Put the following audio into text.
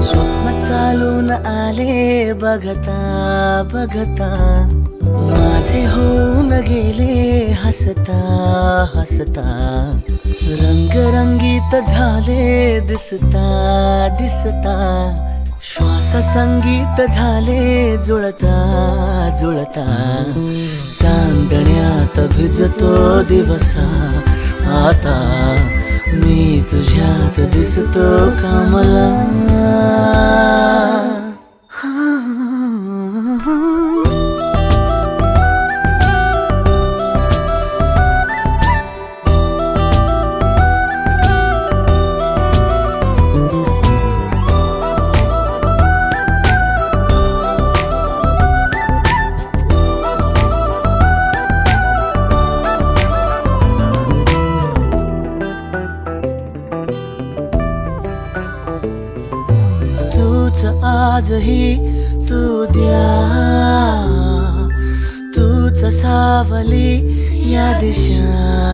स्वप्न चालून आले बघता बघता, माझे होऊन गेले हसता हसता, रंगरंगीत झाले दिसता दिसता, श्वास संगीत झाले जुळता जुळता, चांदण्यात भिजतो दिवसा आता, मी तुझ्यात दिसतो कामला. आजही तू द्या, तूच सावली या दिशा.